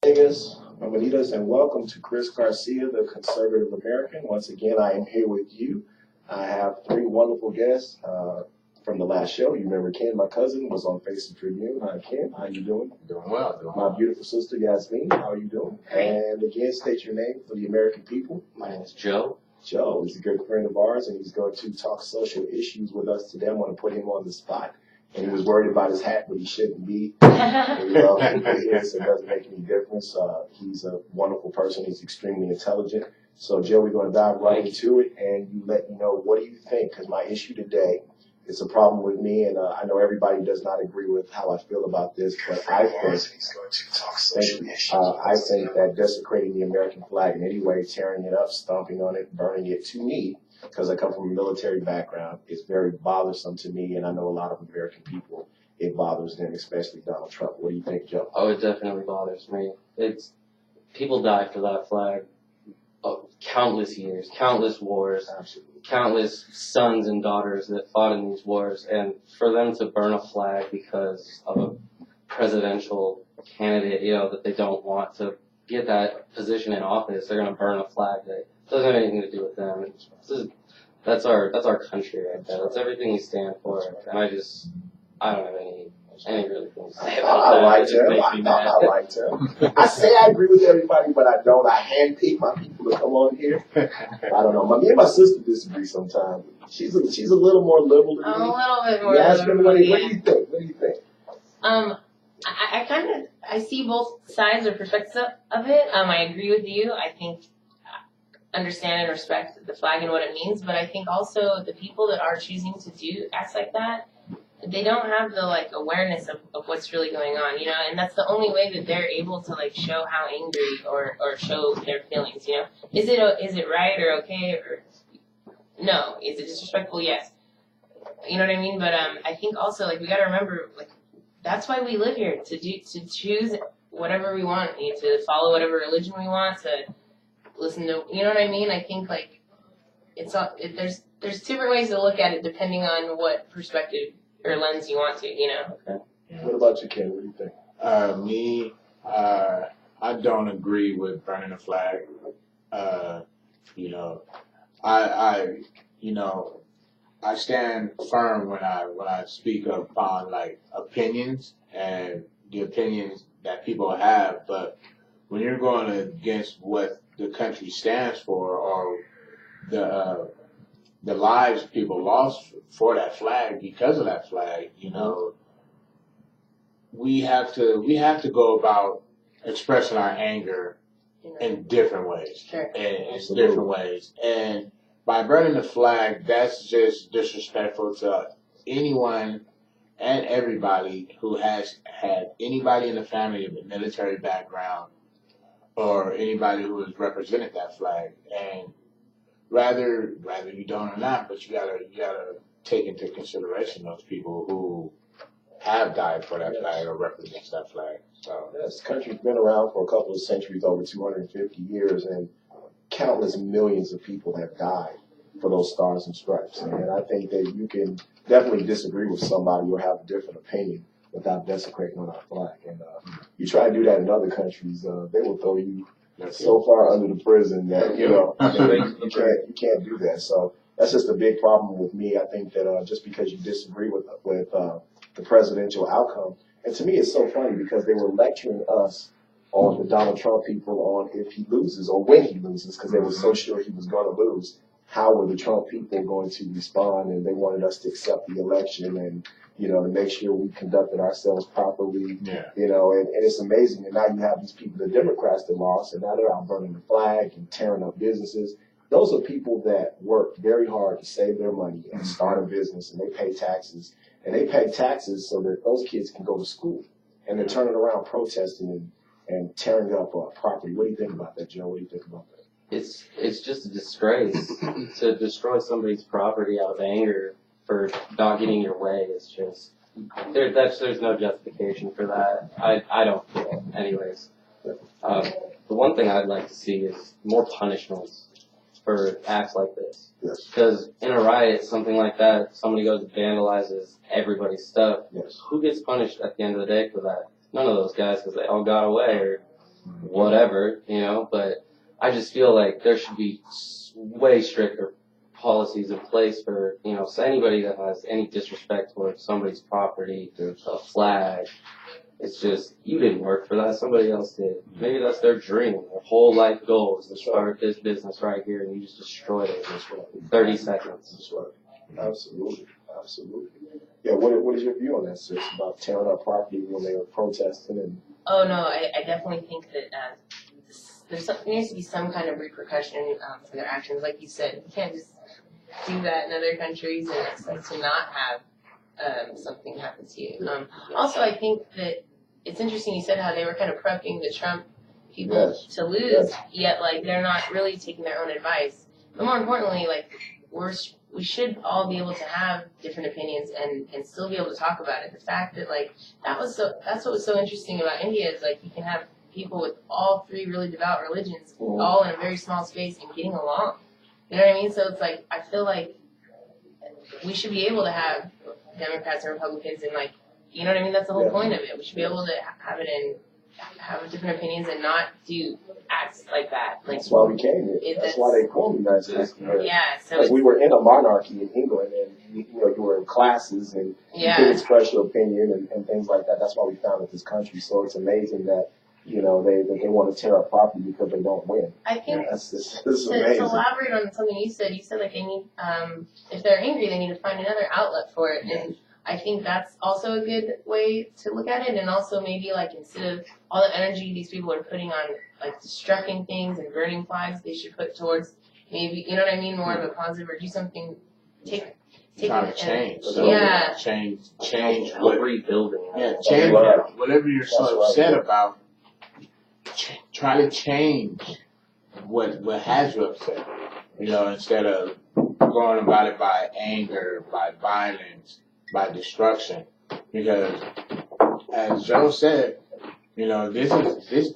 Vegas, Amanitas, and welcome to Chris Garcia, the Conservative American. Once again, I am here with you. I have three wonderful guests from the last show. You remember Ken, my cousin, was on Face the Tribune. Hi, Ken. How you doing? Doing well. My beautiful sister, Yasmin. How are you doing? And again, state your name for the American people. My name is Joe. Joe is a good friend of ours, and he's going to talk social issues with us today. I'm going to put him on the spot. And he was worried about his hat, but he shouldn't be. And we love him for his. It doesn't make any difference. He's a wonderful person. He's extremely intelligent. So, Joe, we're going to dive right into it, and you let me know, what do you think? Because my issue today is a problem with me, and I know everybody does not agree with how I feel about this, but I think that desecrating the American flag in any way, tearing it up, stomping on it, burning it, to me, because I come from a military background, it's very bothersome to me, and I know a lot of American people, it bothers them, especially Donald Trump. What do you think, Joe? Oh, it definitely bothers me. People die for that flag. Countless years, countless wars, Absolutely. Countless sons and daughters that fought in these wars, and for them to burn a flag because of a presidential candidate, that they don't want to get that position in office, they're going to burn a flag that doesn't have anything to do with them. That's our country right there. That's everything we stand for, and I don't have any really things to say about that. I like him. I say I agree with everybody, but I don't. I handpick my people to come on here. I don't know. Me and my sister disagree sometimes. She's a little more liberal than me. I'm a little bit more liberal. What do you think? What do you think? I see both sides or perspectives of it. I agree with you. I think understand and respect the flag and what it means, but I think also the people that are choosing to do acts like that, they don't have the awareness of what's really going on, and that's the only way that they're able to show how angry or show their feelings, Is it right or okay or no? Is it disrespectful? Yes. You know what I mean? But I think also we got to remember that's why we live here, to choose whatever we want, to follow whatever religion we want, to listen to, you know what I mean? I think there's different ways to look at it depending on what perspective or lens you want to, Okay. What about you, Ken? What do you think? I don't agree with burning a flag. I stand firm when I speak upon opinions and the opinions that people have, but when you're going against what the country stands for or the lives people lost for that flag, because of that flag, we have to go about expressing our anger in different ways. Sure. In different ways. And by burning the flag, that's just disrespectful to anyone and everybody who has had anybody in the family of a military background or anybody who has represented that flag. And rather you don't or not, but you gotta take into consideration those people who have died for that flag or represents that flag. So this country's been around for a couple of centuries, over 250 years, and countless millions of people have died for those stars and stripes. And I think that you can definitely disagree with somebody or have a different opinion without desecrating on our flag. And you try to do that in other countries, they will throw you so far under the prison that you can't do that. So that's just a big problem with me. I think that just because you disagree with the presidential outcome, and to me it's so funny because they were lecturing us on the Donald Trump people on if he loses or when he loses, because they were so sure he was going to lose. How were the Trump people going to respond? And they wanted us to accept the election and to make sure we conducted ourselves properly. Yeah. And it's amazing. And now you have these people, the Democrats that lost, and now they're out burning the flag and tearing up businesses. Those are people that work very hard to save their money and start a business, and they pay taxes. And they pay taxes so that those kids can go to school. And they're turning around protesting and tearing up property. What do you think about that, Joe? What do you think about that? It's just a disgrace to destroy somebody's property out of anger for not getting your way. It's just there's no justification for that. I don't feel, anyways. The one thing I'd like to see is more punishments for acts like this. Yes. Because in a riot, something like that, somebody goes and vandalizes everybody's stuff. Yes. Who gets punished at the end of the day for that? None of those guys, because they all got away, or whatever, but I just feel like there should be way stricter policies in place for, so anybody that has any disrespect towards somebody's property, a flag, it's just, you didn't work for that, somebody else did. Maybe that's their dream, their whole life goal is to start this business right here, and you just destroyed it in 30 seconds. That's right. Absolutely. Absolutely. Yeah, what is your view on that, sis, about tearing up property when they were protesting? And Oh no, I definitely think that there needs to be some kind of repercussion for their actions. Like you said, you can't just do that in other countries and expect to not have something happen to you. Also, I think that it's interesting you said how they were kind of prepping the Trump people to lose, yet like they're not really taking their own advice. But more importantly, like we should all be able to have different opinions and still be able to talk about it. The fact that like that's what was so interesting about India is like you can have people with all three really devout religions all in a very small space and getting along. You know what I mean? So it's like I feel like we should be able to have Democrats and Republicans and like you know what I mean? That's the whole point of it. We should be able to have it and have different opinions and not do acts like that. Like, that's why we came here. That's why they called the United States. Yeah, so because we were in a monarchy in England, and you were in classes, and you could express your opinion and things like that. That's why we founded this country. So it's amazing that they want to tear up property because they don't win. I think this is amazing. To elaborate on something you said like they need if they're angry, they need to find another outlet for it, and I think that's also a good way to look at it, and also maybe like instead of all the energy these people are putting on like destructing things and burning flags, they should put towards maybe you know what I mean, more of a positive or do something. Trying to change. Change. Rebuilding. Yeah, change whatever you're so upset about. Try to change what has you upset. Instead of going about it by anger, by violence, by destruction, because as Joe said, these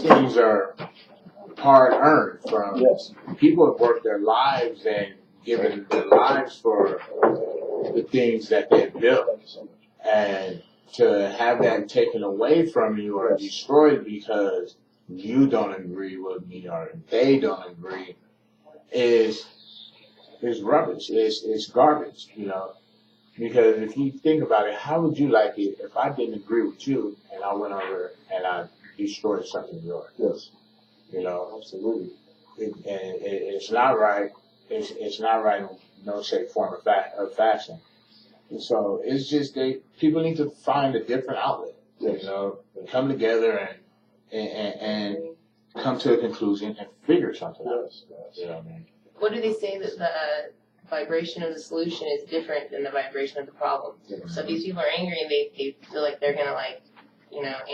things are hard earned from people have worked their lives and given their lives for the things that they've built, and to have that taken away from you or destroyed because you don't agree with me or they don't agree is rubbish. It's garbage, Because if you think about it, how would you like it if I didn't agree with you and I went over and I destroyed something of yours? Yes. Absolutely. It's not right. It's not right in no shape, form, or fashion. And so it's just people need to find a different outlet. And come together and come to a conclusion and figure something out. You know what I mean? What do they say that the vibration of the solution is different than the vibration of the problem? So if these people are angry and they feel like they're gonna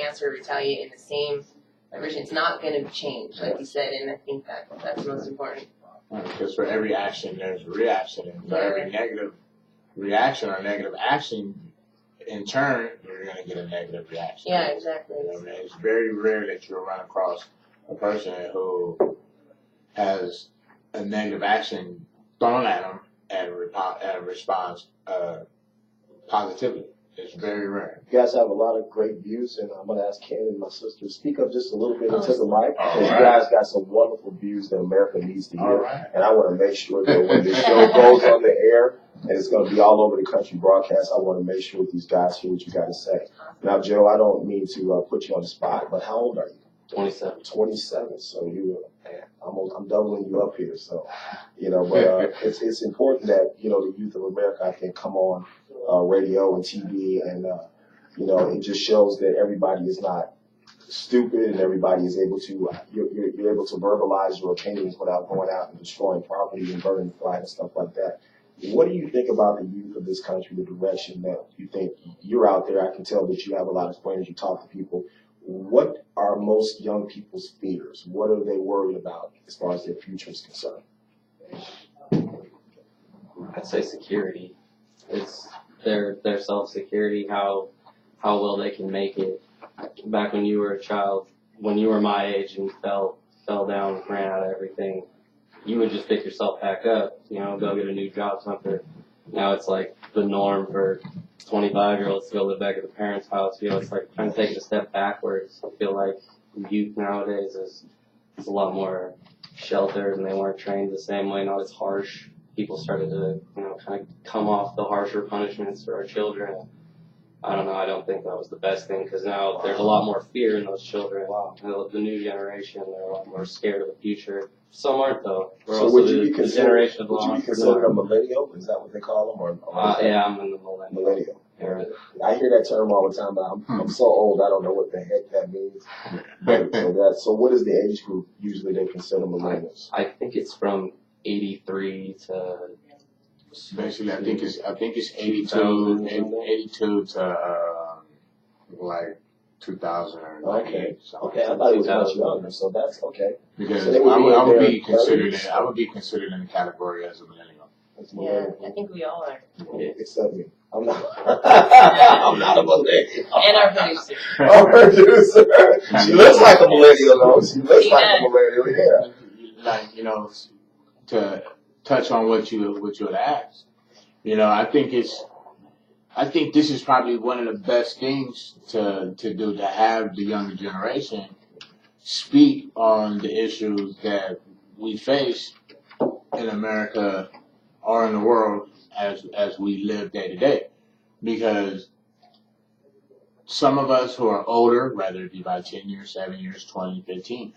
answer or retaliate in the same vibration, it's not gonna change, like you said, and I think that's most important. Because for every action there's a reaction, and for every negative reaction or negative action, in turn, you're going to get a negative reaction. Yeah, exactly. It's very rare that you'll run across a person who has a negative action thrown at them and responds positively. It's very rare. You guys have a lot of great views, and I'm going to ask Ken and my sister to speak up just a little bit into the mic. You guys got some wonderful views that America needs to hear, and I want to make sure that when this show goes on the air, and it's going to be all over the country broadcast, I want to make sure that these guys hear what you got to say. Now, Joe, I don't mean to put you on the spot, but how old are you? 27. 27. So I'm doubling you up here. So, but it's important that the youth of America, I think, come on radio and TV, and it just shows that everybody is not stupid, and everybody is able to you're able to verbalize your opinions without going out and destroying property and burning the flag and stuff like that. What do you think about the youth of this country, the direction that you think you're out there? I can tell that you have a lot of friends, you talk to people. What are most young people's fears? What are they worried about as far as their future is concerned? I'd say security. It's their self-security, how well they can make it. Back when you were a child, when you were my age and fell down, ran out of everything, you would just pick yourself back up, go get a new job, something. Now it's like the norm for 25-year-olds to go live back at the parents' house. It's like trying to take it a step backwards. I feel like youth nowadays is a lot more sheltered, and they weren't trained the same way. Not as harsh. People started to, kind of come off the harsher punishments for our children. I don't know. I don't think that was the best thing, because now there's a lot more fear in those children. Wow. The new generation, they're a lot more scared of the future. Some aren't, though. We're So also would you be the generation of would you be entrepreneurs. considered a millennial? Is that what they call them? Or Yeah, I'm in the millennial. millennial. era. I hear that term all the time, but I'm so old I don't know what the heck that means. So what is the age group usually they consider millennials? I think it's from 83 to Basically, I think it's 82 to like 2000 or 98. Okay, I thought it was much younger, so that's okay. Because So they would I be would, in I would their be considered 30s. I would be considered in the category as a millennial. That's Yeah, millennial. I think we all are. Except me. I'm not. I'm not a millennial. And our producer. I'm a producer. She looks like a millennial, though. She looks She like does. a millennial. Yeah. Like, to touch on what you had asked, I think this is probably one of the best things to do, to have the younger generation speak on the issues that we face in America or in the world as we live day to day. Because some of us who are older, whether it be by 10 years, 7 years, 20, 15,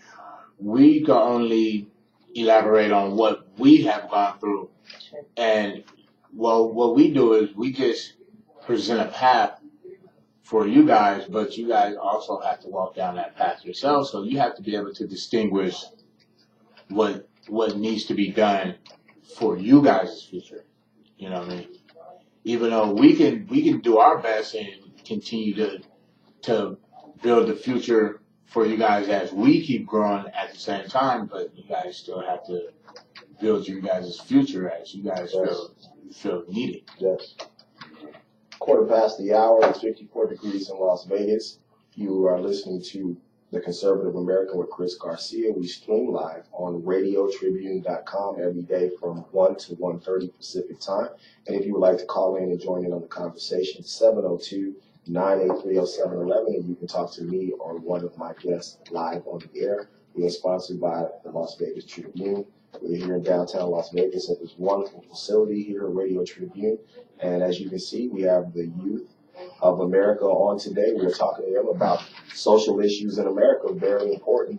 we can only elaborate on what we have gone through. And what we do is we just present a path for you guys, but you guys also have to walk down that path yourself. So you have to be able to distinguish what needs to be done for you guys' future. You know what I mean? Even though we can do our best and continue to build the future for you guys as we keep growing at the same time, but you guys still have to build your guys' future as you guys feel needed. Yes. 1:15. It's 54 degrees in Las Vegas. You are listening to The Conservative American with Chris Garcia. We stream live on radiotribune.com every day from 1 to 1:30 Pacific time. And if you would like to call in and join in on the conversation, 702-983-0711, and you can talk to me or one of my guests live on the air. We are sponsored by the Las Vegas Tribune. We're here in downtown Las Vegas at this wonderful facility here at Radio Tribune. And as you can see, we have the youth of America on today. We're talking to them about social issues in America, very important.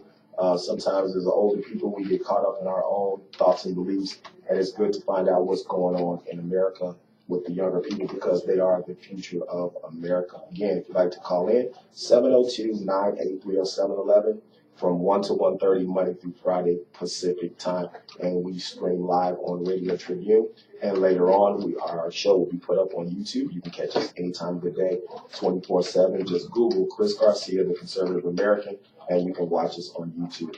Sometimes as older people, we get caught up in our own thoughts and beliefs, and it's good to find out what's going on in America with the younger people because they are the future of America. Again, if you'd like to call in, 702-983-0711 from 1 to 1:30 Monday through Friday Pacific time, and we stream live on Radio Tribune. And later on, our show will be put up on YouTube. You can catch us any time of the day, 24/7. Just Google Chris Garcia, The Conservative American, and you can watch us on YouTube.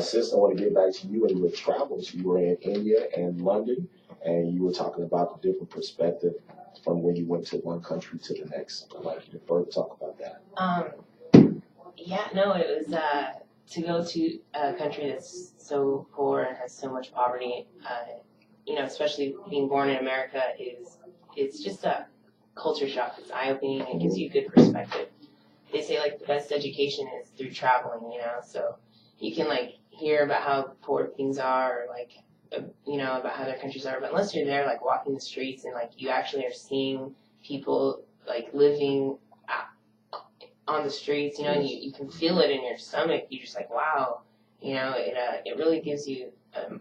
Sis, I want to get back to you and your travels. You were in India and London, and you were talking about the different perspective from when you went to one country to the next. I'd like you to further talk about that. It was to go to a country that's so poor and has so much poverty. Especially being born in America it's just a culture shock. It's eye-opening. It gives you a good perspective. They say the best education is through traveling, so you can hear about how poor things are, or about how their countries are. But unless you're there, walking the streets and you actually are seeing people living on the streets, and you can feel it in your stomach. You're just wow, it really gives you a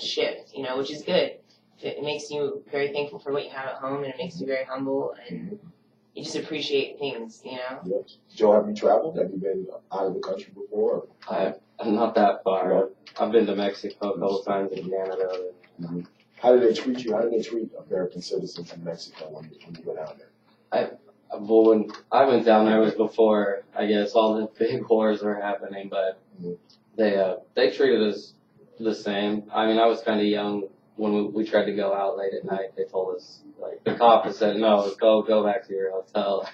shift, which is good. It makes you very thankful for what you have at home, and it makes you very humble, and you just appreciate things, Yes. Joe, have you traveled? Have you been out of the country before? I'm not that far. I've been to Mexico a couple times and Canada. Mm-hmm. How did they treat you? How did they treat American citizens in Mexico when you went down there? When I went down there, it was before, I guess, all the big wars were happening, but they treated us the same. I mean, I was kind of young when we tried to go out late at night. They told us, the cop said, no, go back to your hotel.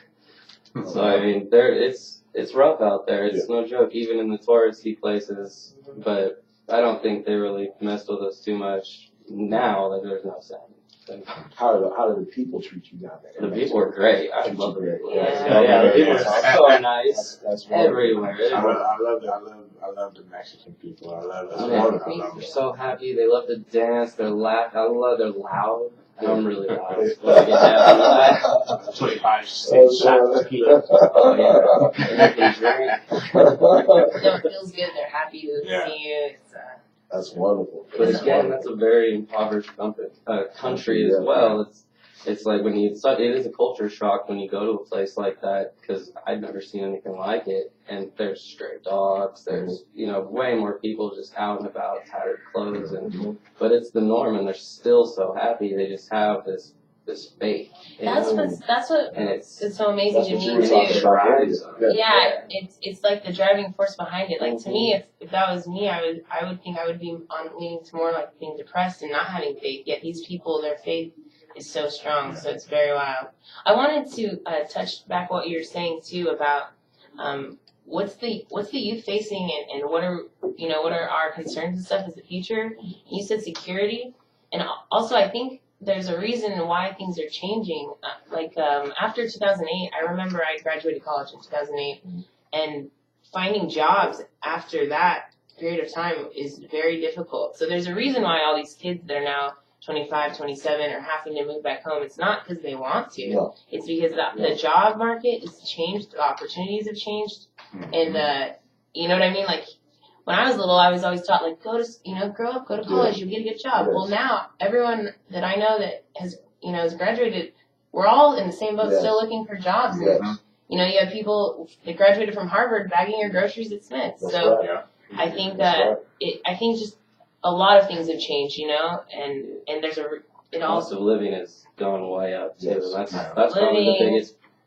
So, I mean, it's rough out there. It's no joke, even in the touristy places, but I don't think they really messed with us too much now that there's no saying. How do the people treat you down there? The people were great. I Treat you love it. great. Yeah, the people are so nice. That's wonderful. Everywhere. I love the Mexican people. I love They're so happy. They love to dance. They're loud. They're loud. I'm really loud. Yeah. I get happy. 25 So, shots of tequila. Oh yeah. And they can drink. No, it feels good. They're happy to Yeah. see you. It's, That's wonderful. But again, that's a very impoverished country as well. It's like when it is a culture shock when you go to a place like that because I've never seen anything like it. And there's stray dogs. There's way more people just out and about, tattered clothes, but it's the norm, and they're still so happy. They just have this faith. that's what And it's so amazing That's to what you me were talking too. about earlier. Yeah, it's like the driving force behind it. Like to me, if that was me, I would think I would be leaning to more like being depressed and not having faith. Yet these people, their faith is so strong. So it's very wild. I wanted to touch back what you were saying too about what's the youth facing and what are our concerns and stuff as the future. You said security, and also I think there's a reason why things are changing. After 2008, I remember I graduated college in 2008, and finding jobs after that period of time is very difficult. So there's a reason why all these kids that are now 25, 27 are having to move back home. It's not because they want to. No. It's because the job market has changed. The opportunities have changed. And, you know what I mean? Like, when I was little, I was always taught, like, grow up, go to college, you'll get a good job. Yes. Well, now, everyone that I know that has graduated, we're all in the same boat, still looking for jobs. Yes. And, you have people that graduated from Harvard bagging your groceries at Smith's. That's So right. I think That's that, right. I think just a lot of things have changed, and there's it Cost also, of living is going way up too. Yes. That's probably Living.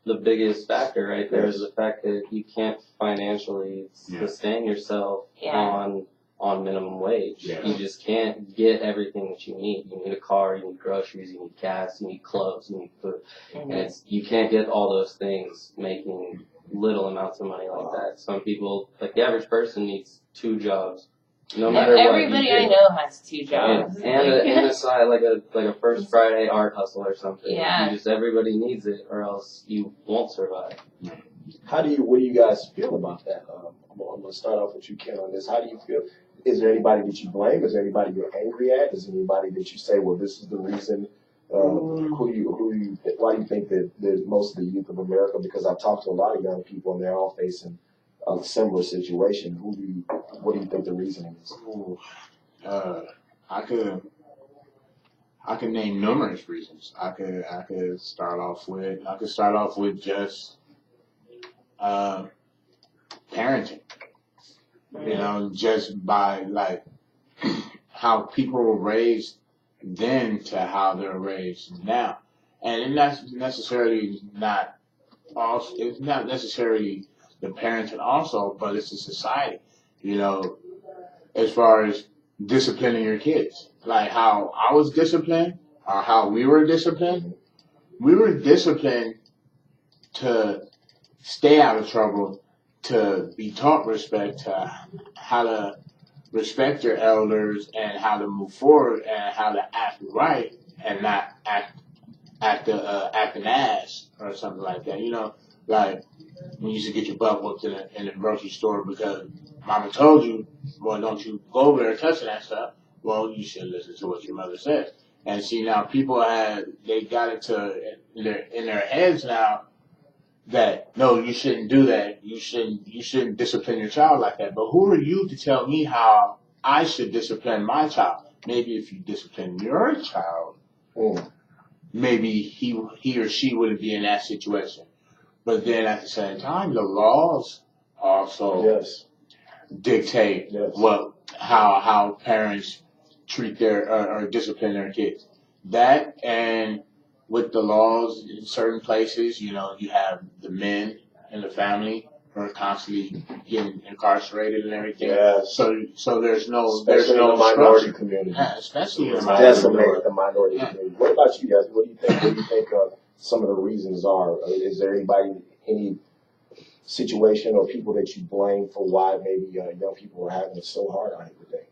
the biggest factor right there Yes. is the fact that you can't financially sustain yourself Yeah. on minimum wage. Yeah. You just can't get everything that you need. You need a car, you need groceries, you need gas, you need clothes, you need food. And you can't get all those things making little amounts of money like that. Some people, like the average person, needs 2 jobs. No matter everybody what I know has 2 jobs. and a side like a First Friday art hustle or something. Yeah. Everybody needs it, or else you won't survive. What do you guys feel about that? I'm going to start off with you, Ken, on this. How do you feel? Is there anybody that you blame? Is there anybody you're angry at? Is there anybody that you say, well, this is the reason? Why do you think that most of the youth of America, because I've talked to a lot of young people and they're all facing a similar situation. What do you think the reasoning is? I could name numerous reasons. I could start off with just parenting. Just by like how people were raised then to how they're raised now, and that's necessarily not. Also, it's not necessarily the parenting also, but it's the society. As far as disciplining your kids, like how I was disciplined or how we were disciplined to stay out of trouble, to be taught respect, to how to respect your elders and how to move forward and how to act right and not act an ass or something like that. Like when you used to get your butt whooped in the grocery store because mama told you, well, don't you go over there touching that stuff. Well, you should listen to what your mother says. And see, now people they got it in their heads now that no, you shouldn't do that. You shouldn't discipline your child like that. But who are you to tell me how I should discipline my child? Maybe if you discipline your child, maybe he or she wouldn't be in that situation. But then at the same time, the laws also dictate how parents treat their or discipline their kids. That, and with the laws in certain places, you have the men in the family who are constantly getting incarcerated and everything. Yes. So there's no Especially in the minority community. Yeah, especially in the minority community. The minority community. What about you guys? What do you think? What do you think some of the reasons are? Is there any situation or people that you blame for why maybe young people are having it so hard on it today?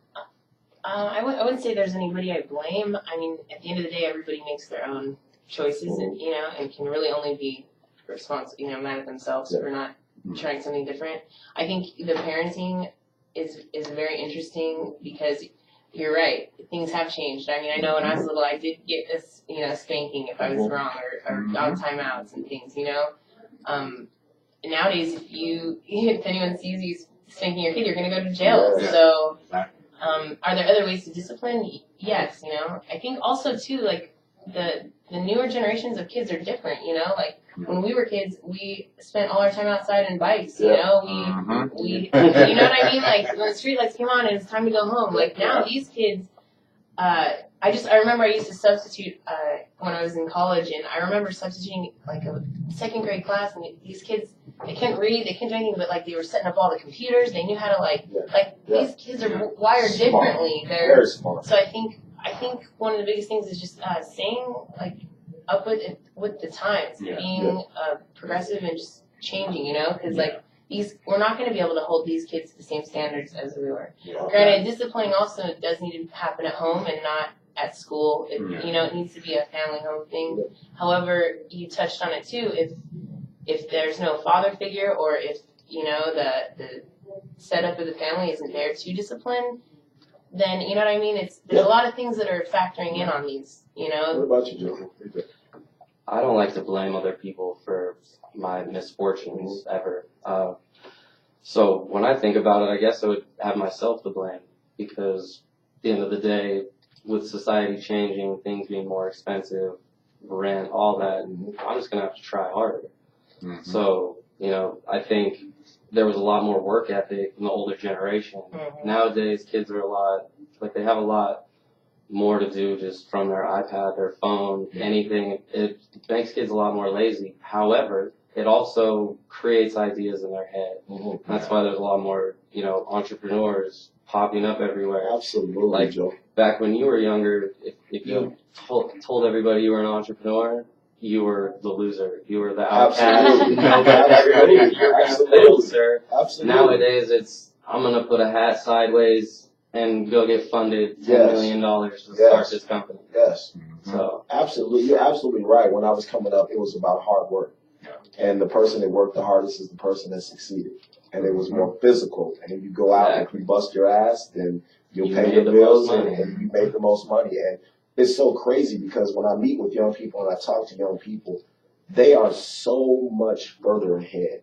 I wouldn't say there's anybody I blame. I mean, at the end of the day, everybody makes their own choices, and and can really only be responsible, mad at themselves for not trying something different. I think the parenting is very interesting because you're right. Things have changed. I mean, I know when I was little, I did get this, spanking if I was wrong or on timeouts and things, Nowadays, if anyone sees you spanking your kid, you're going to go to jail. Yeah. So, are there other ways to discipline? Yes, I think also too, like the newer generations of kids are different. Like when we were kids, we spent all our time outside on bikes. We you know what I mean? Like when the street lights came on and it's time to go home. Like now these kids, I remember I used to substitute when I was in college, and I remember substituting like a second grade class, and these kids, they couldn't read, they couldn't do anything, but like they were setting up all the computers. They knew how to these kids are wired differently. They're very smart. So I think one of the biggest things is just staying like up with the times, being progressive and just changing, because like we're not going to be able to hold these kids to the same standards as we were. Granted, disciplining also does need to happen at home and not at school. It needs to be a family home thing. However, you touched on it too. If there's no father figure, or if the setup of the family isn't there to discipline, then you know what I mean. There's a lot of things that are factoring in on these. What about you, Joe? I don't like to blame other people for my misfortunes ever. So when I think about it, I guess I would have myself to blame, because at the end of the day, with society changing, things being more expensive, rent, all that, I'm just going to have to try harder. So, I think there was a lot more work ethic in the older generation. Nowadays, kids are they have a lot more to do just from their iPad, their phone, anything. It makes kids a lot more lazy. However, it also creates ideas in their head. That's why there's a lot more, entrepreneurs popping up everywhere. Absolutely, like Joe. Back when you were younger, if you told everybody you were an entrepreneur, you were the loser. You were the outcast. Absolutely. You're going to fail, sir. Absolutely. Nowadays, it's, I'm going to put a hat sideways and go get funded $10 million to start this company. Yes. So absolutely, you're absolutely right. When I was coming up, it was about hard work, and the person that worked the hardest is the person that succeeded, and it was more physical. And if you go out and you bust your ass, then you'll pay your bills, and you make the most money. And it's so crazy because when I meet with young people and I talk to young people, they are so much further ahead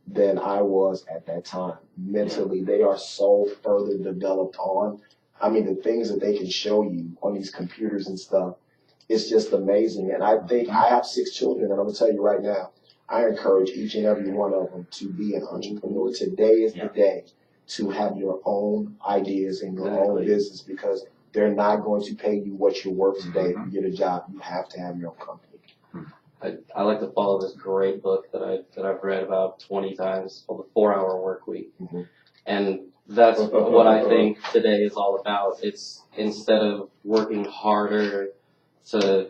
than I was at that time. Mentally, they are so further developed on. I mean, the things that they can show you on these computers and stuff, it's just amazing. And I think I have 6 children, and I'm going to tell you right now, I encourage each and every one of them to be an entrepreneur. Today is the day to have your own ideas and your own business, because they're not going to pay you what you're worth today. If you get a job, you have to have your own company. I like to follow this great book that I've read about 20 times called The 4-Hour Work Week. And that's what I think today is all about. It's instead of working harder to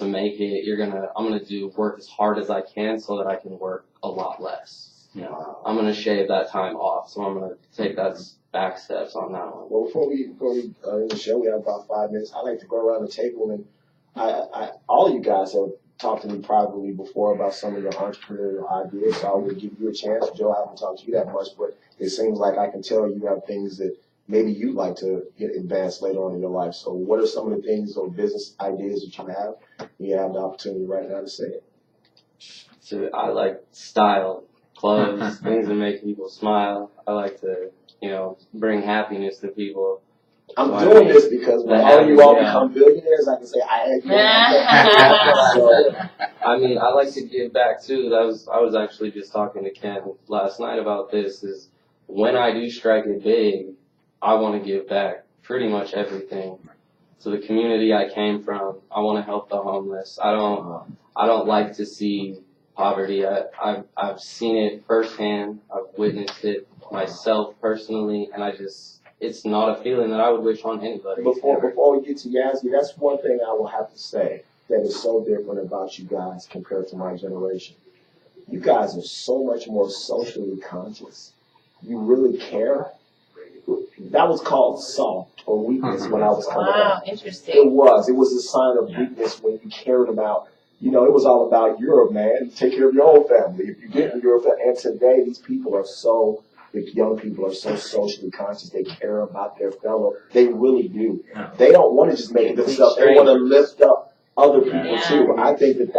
make it, I'm gonna work as hard as I can so that I can work a lot less. I'm gonna shave that time off, so I'm gonna take that back steps on that one. Well, before we end the show, we have about 5 minutes. I like to go around the table, and all of you guys have talked to me privately before about some of your entrepreneurial ideas, so I will give you a chance. Joe, I haven't talked to you that much, but it seems like I can tell you have things that maybe you'd like to get advanced later on in your life. So what are some of the things or business ideas that you have? You have the opportunity right now to say it. So I like style, clothes, things that make people smile. I like to, bring happiness to people. I'm doing this because when all you all become billionaires, I can say I had you. I mean, I like to give back too. I was actually just talking to Ken last night about this. Is when I do strike it big, I want to give back pretty much everything to the community I came from. I want to help the homeless. I don't like to see poverty. I've seen it firsthand. I've witnessed it myself personally, and it's not a feeling that I would wish on anybody. Before we get to Yazzie, that's one thing I will have to say that is so different about you guys compared to my generation. You guys are so much more socially conscious. You really care. that was called soft or weakness when I was coming up. Wow, interesting. It was a sign of weakness when you cared about, it was all about you're a man, take care of your own family. If you didn't, you're a family. And today, the young people are so socially conscious. They care about their fellow. They really do. They don't want to just make themselves. They want to lift up other people too. I think the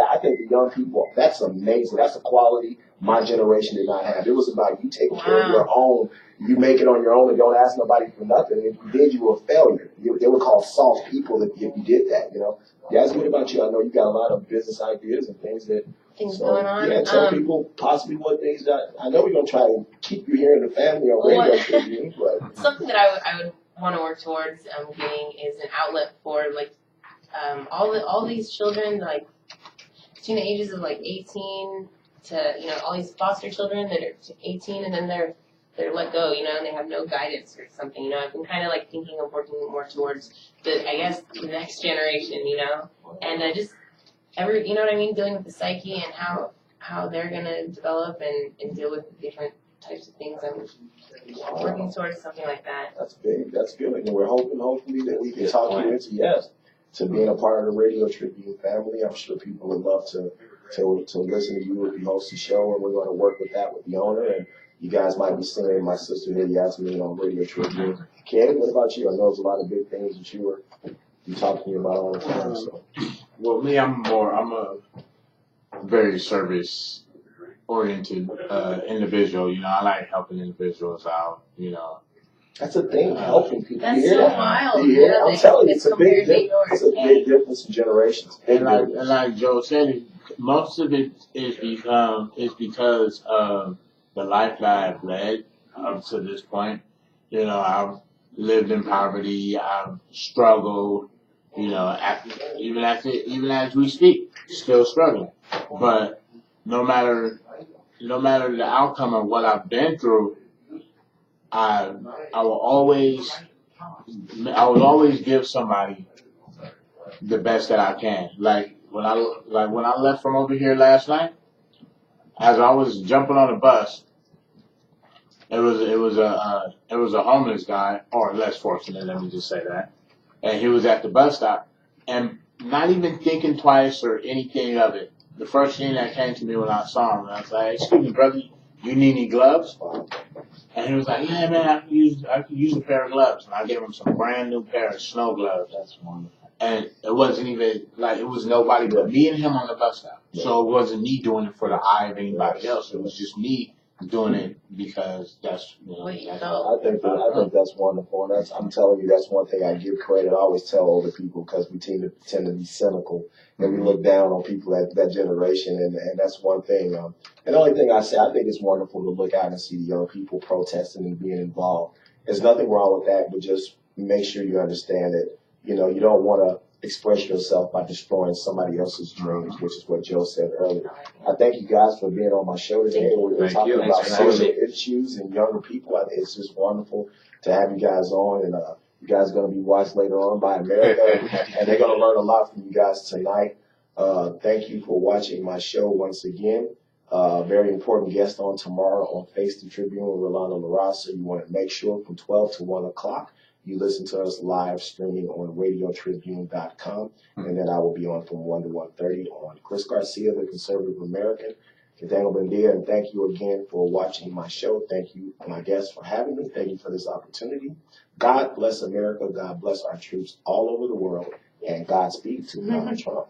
young people, that's amazing. That's a quality my generation did not have. It was about you taking care of your own. You make it on your own and don't ask nobody for nothing. If you did, you were a failure. They were called soft people if you did that, That's good about you. I know you got a lot of business ideas and things going on. Yeah, tell people possibly what things that, I know we're going to try to keep you here in the family on radio TV, but. Something that I would want to work towards getting is an outlet for, all these children, between the ages of, 18 to, all these foster children that are 18 and then they're let go, and they have no guidance or something, I've been kind of thinking of working more towards the next generation, and just you know what I mean, dealing with the psyche and how they're gonna develop and deal with different types of things. I'm working towards something like that. That's big. That's good. And we're hopefully that we can talk you into to being a part of the Radio Tribune family. I'm sure people would love to listen to you if you host the show, and we're going to work with that with the owner. And you guys might be seeing my sister here, Yasmin, on Radio Tribune. Ken, what about you? I know there's a lot of big things that you talk to me about all the time. So. Well, me, I'm a very service-oriented individual. I like helping individuals out. That's a thing, helping people. That's so wild. Yeah, I'm telling you, it's a big difference in generations. And like Joe said, most of it is because of the life that I've led up to this point. I've lived in poverty. I've struggled. Even as we speak, still struggling. But no matter the outcome of what I've been through, I will always give somebody the best that I can. Like when I left from over here last night, as I was jumping on the bus, it was a homeless guy, or less fortunate, let me just say that. And he was at the bus stop, and not even thinking twice or anything of it. The first thing that came to me when I saw him, I was like, "Excuse me, brother, you need any gloves?" And he was like, "Yeah, man, I could use a pair of gloves." And I gave him some brand new pair of snow gloves. That's wonderful. And it wasn't even it was nobody but me and him on the bus stop. So it wasn't me doing it for the eye of anybody else. It was just me doing it because that's I think that's wonderful, and I'm telling you, that's one thing I give credit. I always tell older people because we tend to be cynical and we look down on people that generation, and that's one thing. And the only thing I say, I think it's wonderful to look out and see the young people protesting and being involved. There's nothing wrong with that, but just make sure you understand that you don't want to express yourself by destroying somebody else's dreams, which is what Joe said earlier. I thank you guys for being on my show today. We're talking about social issues and younger people. I think it's just wonderful to have you guys on, and you guys are going to be watched later on by America, and they're going to learn a lot from you guys tonight. Thank you for watching my show once again. Very important guest on tomorrow on Face the Tribune with Rolando LaRosa. You want to make sure from 12 to 1 o'clock you listen to us live streaming on radiotribune.com, and then I will be on from 1 to 1:30 on Chris Garcia, the Conservative American. Daniel Bendia, and thank you again for watching my show. Thank you, my guests, for having me. Thank you for this opportunity. God bless America. God bless our troops all over the world, and Godspeed to Donald Trump.